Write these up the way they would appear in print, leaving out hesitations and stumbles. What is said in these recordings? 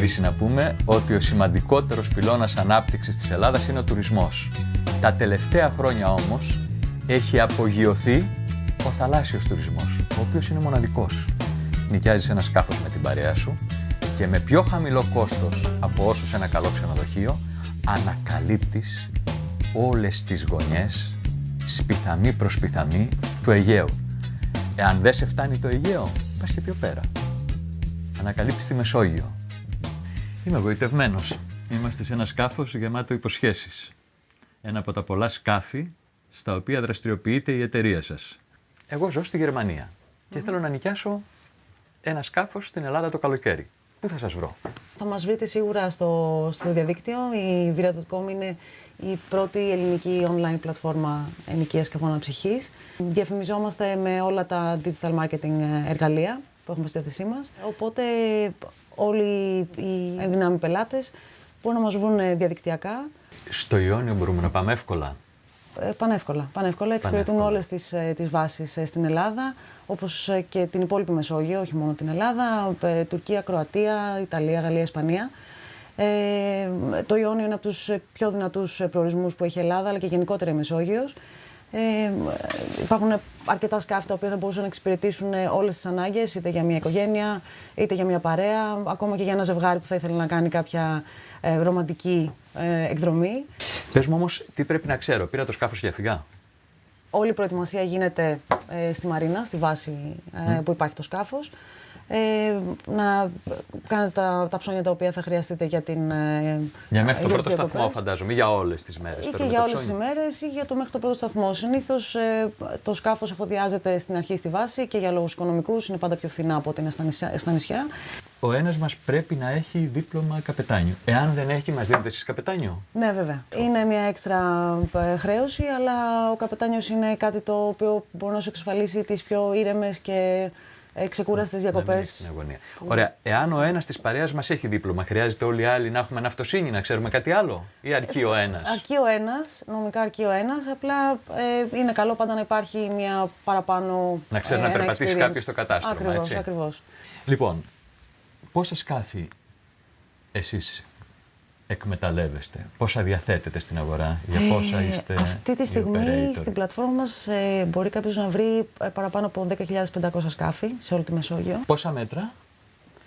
κλείσει να πούμε ότι ο σημαντικότερος πυλώνας ανάπτυξης της Ελλάδας είναι ο τουρισμός. Τα τελευταία χρόνια όμως έχει απογειωθεί ο θαλάσσιος τουρισμός, ο οποίος είναι μοναδικός. Νοικιάζεις ένα σκάφος με την παρέα σου και με πιο χαμηλό κόστος από όσο σε ένα καλό ξενοδοχείο ανακαλύπτεις όλες τις γωνιές, σπιθαμή προς σπιθαμή, του Αιγαίου. Εάν δεν σε φτάνει το Αιγαίο, πας και πιο πέρα. Ανακαλύπτεις τη Μεσόγειο. Είμαι εγωιτευμένος. Είμαστε σε ένα σκάφος γεμάτο υποσχέσεις. Ένα από τα πολλά σκάφη στα οποία δραστηριοποιείται η εταιρεία σας. Εγώ ζω στη Γερμανία και θέλω να νοικιάσω ένα σκάφος στην Ελλάδα το καλοκαίρι. Πού θα σας βρω? Θα μας βρείτε σίγουρα στο διαδίκτυο. Η Vira.com είναι η πρώτη ελληνική online πλατφόρμα ενοικίας σκαφών αναψυχής. Διαφημιζόμαστε με όλα τα digital marketing εργαλεία που έχουμε στη διάθεσή μας. Οπότε όλοι οι ενδυνάμοι πελάτες μπορούν να μας βρουν διαδικτυακά. Στο Ιόνιο μπορούμε να πάμε εύκολα? Πανεύκολα. Εξυπηρετούμε όλες τις βάσεις στην Ελλάδα, όπως και την υπόλοιπη Μεσόγειο, όχι μόνο την Ελλάδα, Τουρκία, Κροατία, Ιταλία, Γαλλία, Ισπανία. Το Ιόνιο είναι από τους πιο δυνατούς προορισμούς που έχει η Ελλάδα, αλλά και γενικότερα η Μεσόγειος. Υπάρχουν αρκετά σκάφη τα οποία θα μπορούσαν να εξυπηρετήσουν όλες τις ανάγκες, είτε για μια οικογένεια, είτε για μια παρέα, ακόμα και για ένα ζευγάρι που θα ήθελε να κάνει κάποια ρομαντική εκδρομή. Πες μου όμως τι πρέπει να ξέρω. Πήρα το σκάφος για φυγά. Όλη η προετοιμασία γίνεται στη Μαρίνα, στη βάση που υπάρχει το σκάφος. Να κάνετε τα ψώνια τα οποία θα χρειαστείτε για την. Για μέχρι το πρώτο σταθμό, φαντάζομαι, ή για όλες τις μέρες. Ή και για όλες τις ημέρες, ή για το μέχρι το πρώτο σταθμό. Συνήθως το σκάφος εφοδιάζεται στην αρχή στη βάση και για λόγους οικονομικούς είναι πάντα πιο φθηνά από ό,τι είναι στα νησιά. Ο ένας μας πρέπει να έχει δίπλωμα καπετάνιου. Εάν δεν έχει, μας δίνετε εσείς καπετάνιο? Ναι, βέβαια. Είναι μια έξτρα χρέωση, αλλά ο καπετάνιος είναι κάτι το οποίο μπορεί να σου εξασφαλίσει τις πιο ήρεμες και ξεκούραστες διακοπές. Ωραία. Εάν ο ένας της παρέας μας έχει δίπλωμα, χρειάζεται όλοι οι άλλοι να έχουμε ναυτοσύνη, να ξέρουμε κάτι άλλο, ή αρκεί ο ένας? Αρκεί ο ένας, νομικά αρκεί ο ένας. Απλά είναι καλό πάντα να υπάρχει μια παραπάνω. Να ξέρει να περπατήσει κάποιος στο κατάστρωμα. Ακριβώς, έτσι. ακριβώς. Λοιπόν, πόσα σκάφη εσείς εκμεταλλεύεστε, πόσα διαθέτετε στην αγορά, για πόσα είστε? Αυτή τη στιγμή στην πλατφόρμα μας μπορεί κάποιος να βρει παραπάνω από 10.500 σκάφη σε όλη τη Μεσόγειο. Πόσα μέτρα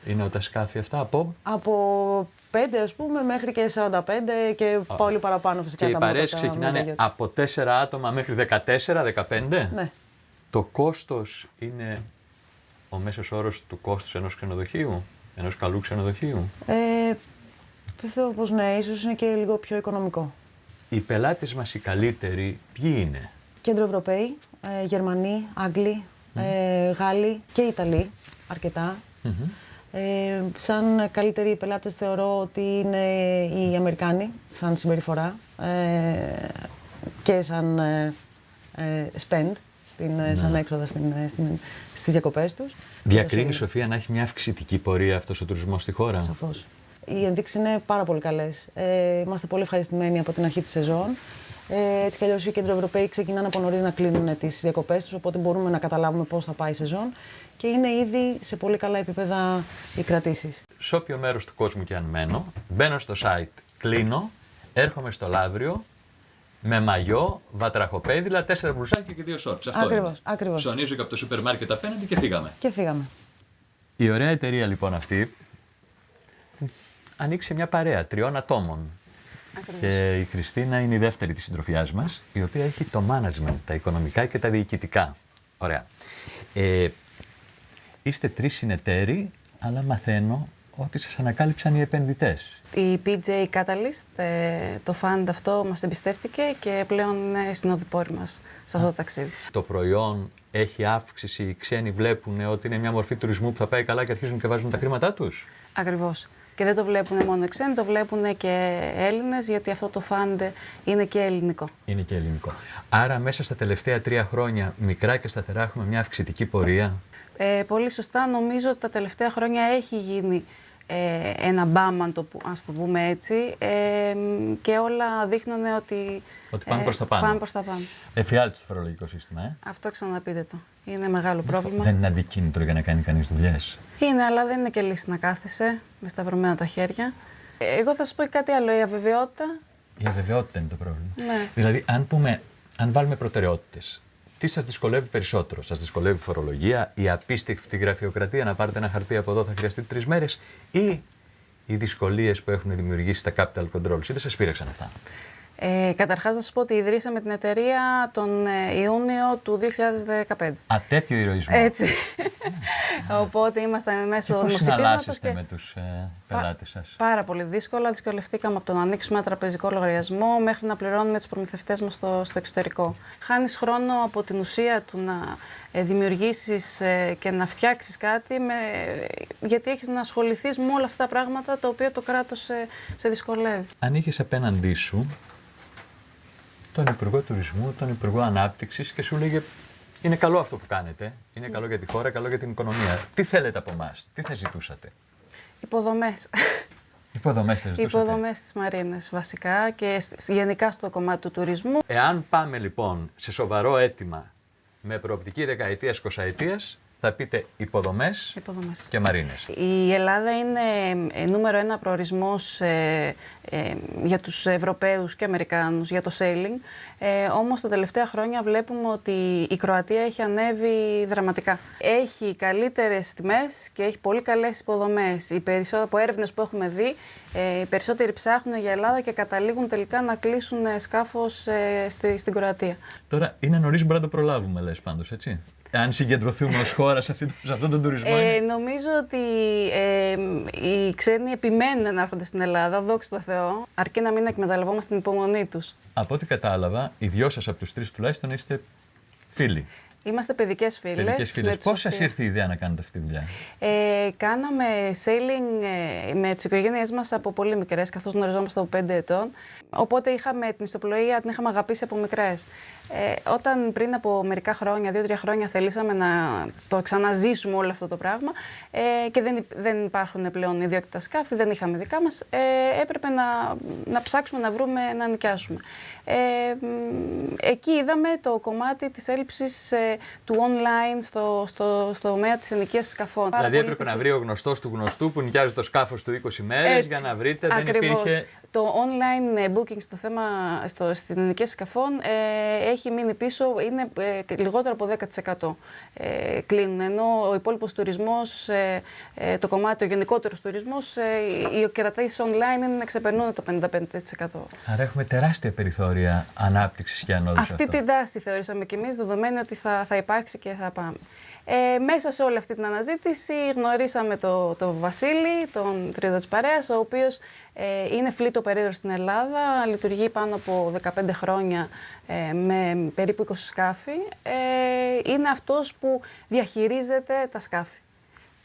είναι τα σκάφη αυτά, από 5 ας πούμε μέχρι και 45 και πολύ παραπάνω φυσικά. Και οι παρέες ξεκινάνε από 4 άτομα μέχρι 14-15. Ναι. Το κόστος είναι ο μέσος όρος του κόστους ενός ξενοδοχείου, ενός καλού ξενοδοχείου? Πιστεύω πως ναι, ίσως είναι και λίγο πιο οικονομικό. Οι πελάτες μας οι καλύτεροι ποιοι είναι? Κέντροευρωπαίοι, Γερμανοί, Άγγλοι, Γάλλοι και Ιταλοί, αρκετά. Σαν καλύτεροι πελάτες θεωρώ ότι είναι οι Αμερικάνοι, σαν συμπεριφορά και σαν spend, σαν έξοδα στις διακοπές τους. Διακρίνει, Σοφία, να έχει μια αυξητική πορεία αυτός ο τουρισμός στη χώρα? Σαφώς. Οι ενδείξεις είναι πάρα πολύ καλές. Είμαστε πολύ ευχαριστημένοι από την αρχή της σεζόν. Έτσι κι αλλιώς οι κεντροευρωπαίοι ξεκινάνε από νωρίς να κλείνουν τις διακοπές τους, οπότε μπορούμε να καταλάβουμε πώς θα πάει η σεζόν και είναι ήδη σε πολύ καλά επίπεδα οι κρατήσεις. Σε όποιο μέρος του κόσμου και αν μένω, μπαίνω στο site, κλείνω, έρχομαι στο Λαύριο με μαγιό, βατραχοπέδιλα, 4 μπλουζάκια και 2 σόρτς. Αυτό ακριβώς. Ψωνίζω και από το σούπερ μάρκετ απέναντι και φύγαμε. Η ωραία εταιρεία λοιπόν αυτή ανοίξει μια παρέα 3 ατόμων. Ακριβώς. Και η Χριστίνα είναι η δεύτερη της συντροφιάς μας, η οποία έχει το management, τα οικονομικά και τα διοικητικά. Ωραία. Είστε 3 συνεταίροι, αλλά μαθαίνω ότι σας ανακάλυψαν οι επενδυτές. Η PJ Catalyst, το fund αυτό μας εμπιστεύτηκε και πλέον είναι συνοδοιπόροι μας σε αυτό το ταξίδι. Το προϊόν έχει αύξηση, οι ξένοι βλέπουν ότι είναι μια μορφή τουρισμού που θα πάει καλά και αρχίζουν και βάζουν τα χρήματά τους? Ακριβώς. Και δεν το βλέπουν μόνο οι ξένοι, το βλέπουν και Έλληνες, γιατί αυτό το fund είναι και ελληνικό. Είναι και ελληνικό. Άρα μέσα στα τελευταία 3 χρόνια, μικρά και σταθερά, έχουμε μια αυξητική πορεία. Πολύ σωστά. Νομίζω ότι τα τελευταία χρόνια έχει γίνει ένα μπαμ, αν το πούμε έτσι, και όλα δείχνουν ότι πάνε προς τα πάνω. Πάνε προς τα πάνω. Εφιάλτης το φορολογικό σύστημα, Αυτό ξαναπείτε το. Είναι μεγάλο πρόβλημα. Δεν είναι αντικίνητρο για να κάνει κανείς δουλειές. Είναι, αλλά δεν είναι και λύση να κάθεσαι με σταυρωμένα τα χέρια. Εγώ θα σας πω κάτι άλλο. Η αβεβαιότητα. Η αβεβαιότητα είναι το πρόβλημα. Ναι. Δηλαδή, αν βάλουμε προτεραιότητες, τι σας δυσκολεύει περισσότερο? Σας δυσκολεύει η φορολογία, η απίστευτη γραφειοκρατία, να πάρετε ένα χαρτί από εδώ θα χρειαστεί 3 μέρες, ή οι δυσκολίες που έχουν δημιουργήσει τα capital controls? Ή δεν σας πείραξαν αυτά? Καταρχάς, να σας πω ότι ιδρύσαμε την εταιρεία τον Ιούνιο του 2015. Τέτοιο ηρωισμό. Έτσι. Οπότε ήμασταν μέσω Πώς δημοψηφίσματος. συναλλάσσεστε με τους πελάτες σας? Πάρα πολύ δύσκολα. Δυσκολευτήκαμε από το να ανοίξουμε ένα τραπεζικό λογαριασμό μέχρι να πληρώνουμε τους προμηθευτές μας στο εξωτερικό. Χάνεις χρόνο από την ουσία του να δημιουργήσεις και να φτιάξεις κάτι, γιατί έχεις να ασχοληθείς με όλα αυτά τα πράγματα τα οποία το κράτος σε δυσκολεύει. Αν είχες απέναντί σου τον Υπουργό Τουρισμού, τον Υπουργό Ανάπτυξης και σου λέγε είναι καλό αυτό που κάνετε, είναι καλό για τη χώρα, καλό για την οικονομία, τι θέλετε από εμάς, τι θα ζητούσατε? Υποδομές. Υποδομές θα ζητούσατε? Υποδομές στις μαρίνες βασικά και γενικά στο κομμάτι του τουρισμού. Εάν πάμε λοιπόν σε σοβαρό αίτημα με προοπτική δεκαετίας, 20ετίας, θα πείτε υποδομές και μαρίνες. Η Ελλάδα είναι νούμερο 1 προορισμός για τους Ευρωπαίους και Αμερικάνους για το sailing. Όμως τα τελευταία χρόνια βλέπουμε ότι η Κροατία έχει ανέβει δραματικά. Έχει καλύτερες τιμές και έχει πολύ καλές υποδομές. Από έρευνες που έχουμε δει, οι περισσότεροι ψάχνουν για Ελλάδα και καταλήγουν τελικά να κλείσουν σκάφος στην Κροατία. Τώρα είναι νωρίς, μπορεί να το προλάβουμε, λες πάντως, έτσι? Αν συγκεντρωθούμε ως χώρα σε αυτόν τον τουρισμό. Νομίζω ότι οι ξένοι επιμένουν να έρχονται στην Ελλάδα, δόξα τω Θεώ, αρκεί να μην εκμεταλλευόμαστε την υπομονή τους. Από ό,τι κατάλαβα, οι δυο σας από τους 3 τουλάχιστον είστε φίλοι. Είμαστε παιδικές φίλες. Πώς σας ήρθε η ιδέα να κάνετε αυτή τη δουλειά? Κάναμε sailing με τις οικογένειές μας από πολύ μικρές, καθώς γνωριζόμαστε από 5 ετών. Οπότε την ιστοπλοεία την είχαμε αγαπήσει από μικρές. Όταν πριν από μερικά χρόνια, 2-3 χρόνια, θελήσαμε να το ξαναζήσουμε όλο αυτό το πράγμα και δεν υπάρχουν πλέον ιδιόκτητα σκάφη, δεν είχαμε δικά μας, έπρεπε να ψάξουμε να βρούμε να νοικιάσουμε. Εκεί είδαμε το κομμάτι της έλλειψης του online στο τομέα της ενοικίας σκαφών. Δηλαδή έπρεπε να βρει ο γνωστός του γνωστού που νοικιάζει το σκάφος του 20 μέρες για να βρείτε, ακριβώς. Δεν υπήρχε... Το online booking στο θέμα, στην ενοικία σκαφών έχει μείνει πίσω, είναι λιγότερο από 10% κλείνουν, ενώ ο υπόλοιπος τουρισμός, το κομμάτι, ο γενικότερος τουρισμός, οι κερατήσεις online ξεπερνούν το 55%. Άρα έχουμε τεράστια περιθώρια ανάπτυξης και ανόδους. Αυτή την τάση θεωρήσαμε κι εμείς, δεδομένου ότι θα υπάρξει και θα πάμε. Μέσα σε όλη αυτή την αναζήτηση γνωρίσαμε τον Βασίλη, τον τρίτο της παρέας, ο οποίος είναι fleet operator στην Ελλάδα, λειτουργεί πάνω από 15 χρόνια με περίπου 20 σκάφη. Είναι αυτός που διαχειρίζεται τα σκάφη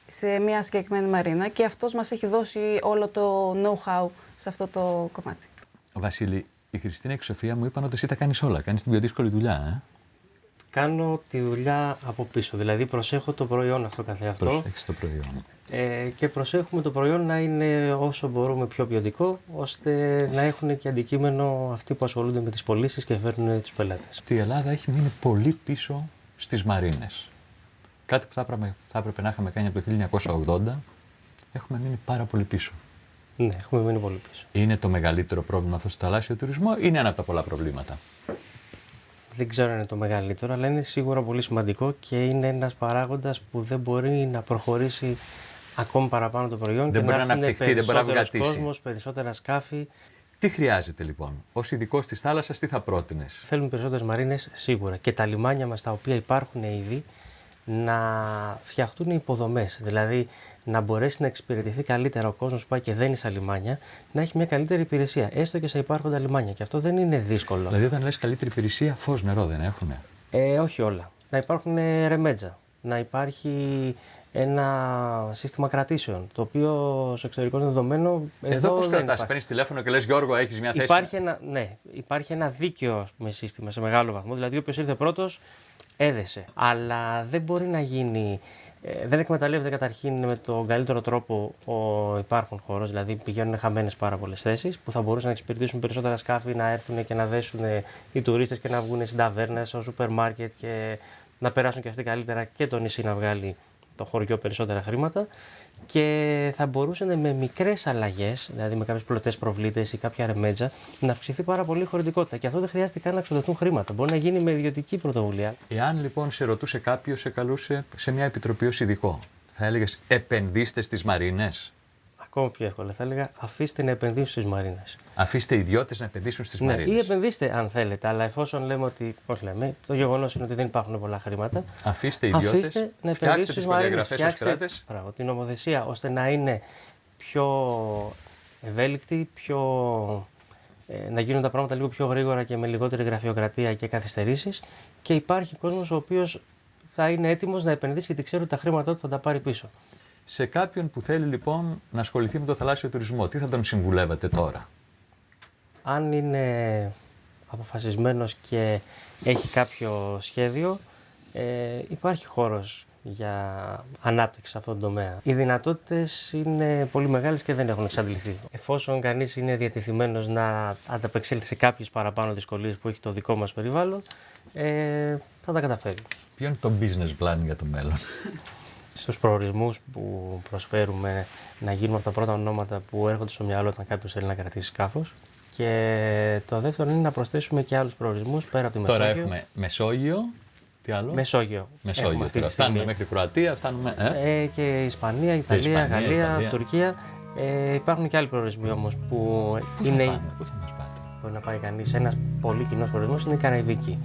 σε μια συγκεκριμένη μαρίνα και αυτός μας έχει δώσει όλο το know-how σε αυτό το κομμάτι. Βασίλη, η Χριστίνα και η Σοφία μου είπαν ότι εσύ τα κάνεις όλα, κάνεις την πιο δύσκολη δουλειά, Κάνω τη δουλειά από πίσω, δηλαδή προσέχω το προϊόν αυτό καθεαυτό. Προσέχεις το προϊόν. Και προσέχουμε το προϊόν να είναι όσο μπορούμε πιο ποιοτικό, ώστε να έχουν και αντικείμενο αυτοί που ασχολούνται με τις πωλήσεις και φέρνουν τους πελάτες. Η Ελλάδα έχει μείνει πολύ πίσω στις μαρίνες. Κάτι που θα έπρεπε να είχαμε κάνει από το 1980, έχουμε μείνει πάρα πολύ πίσω. Ναι, έχουμε μείνει πολύ πίσω. Είναι το μεγαλύτερο πρόβλημα αυτό στο θαλάσσιο τουρισμό, είναι ένα από τα πολλά προβλήματα? Δεν ξέρω αν είναι το μεγαλύτερο, αλλά είναι σίγουρα πολύ σημαντικό και είναι ένας παράγοντας που δεν μπορεί να προχωρήσει ακόμη παραπάνω το προϊόν δεν και μπορεί να να αναπτυχθεί, δεν μπορεί να βγατήσει. Κόσμος, περισσότερα σκάφη. Τι χρειάζεται λοιπόν, ως ειδικός της θάλασσας, τι θα πρότεινες? Θέλουμε περισσότερες μαρίνες σίγουρα και τα λιμάνια μας τα οποία υπάρχουν ήδη να φτιαχτούν υποδομές, δηλαδή να μπορέσει να εξυπηρετηθεί καλύτερα ο κόσμος που πάει και δένει στα λιμάνια, να έχει μια καλύτερη υπηρεσία, έστω και σε υπάρχοντα λιμάνια. Και αυτό δεν είναι δύσκολο. Δηλαδή, όταν λες καλύτερη υπηρεσία, φως, νερό δεν έχουνε? Όχι όλα. Να υπάρχουν ρεμέτζα, να υπάρχει ένα σύστημα κρατήσεων, το οποίο στο εξωτερικό είναι δεδομένο. Εδώ πώς κρατάς, παίρνεις τηλέφωνο και λες Γιώργο, έχεις μια θέση? Υπάρχει ένα δίκαιο σύστημα σε μεγάλο βαθμό. Δηλαδή, όποιος ήρθε πρώτος έδεσε. Αλλά δεν μπορεί να γίνει. Δεν εκμεταλλεύεται καταρχήν με τον καλύτερο τρόπο ο υπάρχον χώρος, δηλαδή πηγαίνουν χαμένες πάρα πολλές θέσεις που θα μπορούσαν να εξυπηρετήσουν περισσότερα σκάφη, να έρθουν και να δέσουν οι τουρίστες και να βγουν στην ταβέρνα, στο σούπερ μάρκετ και να περάσουν και αυτοί καλύτερα και το νησί να βγάλει το χωριό περισσότερα χρήματα. Και θα μπορούσαν με μικρές αλλαγές, δηλαδή με κάποιες πλωτές προβλήτες ή κάποια ρεμέτζα, να αυξηθεί πάρα πολύ η χωρητικότητα. Και αυτό δεν χρειάζεται καν να ξοδευτούν χρήματα. Μπορεί να γίνει με ιδιωτική πρωτοβουλία. Εάν λοιπόν σε ρωτούσε κάποιος, σε καλούσε σε μια επιτροπή ως ειδικό, θα έλεγες επενδύστε στις μαρίνες. Ακόμα πιο εύκολα. Θα έλεγα αφήστε να επενδύσουν στις μαρίνες. Αφήστε ιδιώτες να επενδύσουν στις μαρίνες. Ή επενδύστε αν θέλετε, αλλά εφόσον λέμε ότι. Όχι λέμε, το γεγονός είναι ότι δεν υπάρχουν πολλά χρήματα. Αφήστε ιδιώτες να επενδύσουν στις μαρίνες. Φτιάξτε την νομοθεσία ώστε να είναι πιο ευέλικτη, να γίνουν τα πράγματα λίγο πιο γρήγορα και με λιγότερη γραφειοκρατία και καθυστερήσεις. Και υπάρχει κόσμος ο οποίος θα είναι έτοιμος να επενδύσει γιατί ξέρει ότι τα χρήματά του θα τα πάρει πίσω. Σε κάποιον που θέλει λοιπόν να ασχοληθεί με το θαλάσσιο τουρισμό, τι θα τον συμβουλεύετε τώρα? Αν είναι αποφασισμένος και έχει κάποιο σχέδιο, υπάρχει χώρος για ανάπτυξη σε αυτόν τον τομέα. Οι δυνατότητες είναι πολύ μεγάλες και δεν έχουν εξαντληθεί. Εφόσον κανείς είναι διατεθειμένος να ανταπεξέλθει σε κάποιες παραπάνω δυσκολίες που έχει το δικό μας περιβάλλον, θα τα καταφέρει. Ποιο είναι το business plan για το μέλλον? Στους προορισμούς που προσφέρουμε να γίνουμε από τα πρώτα ονόματα που έρχονται στο μυαλό όταν κάποιος θέλει να κρατήσει σκάφος. Και το δεύτερο είναι να προσθέσουμε και άλλους προορισμούς πέρα από τη Μεσόγειο. Τώρα έχουμε Μεσόγειο. Τι άλλο? Μεσόγειο. Τώρα φτάνουμε μέχρι Κροατία, φτάνουμε. Και Ισπανία, Ιταλία, Γαλλία, Τουρκία. Υπάρχουν και άλλοι προορισμοί όμως που Πού θα μας πάτε? Μπορεί να πάει κανείς. Ένας πολύ κοινός προορισμός είναι η Καραϊβική.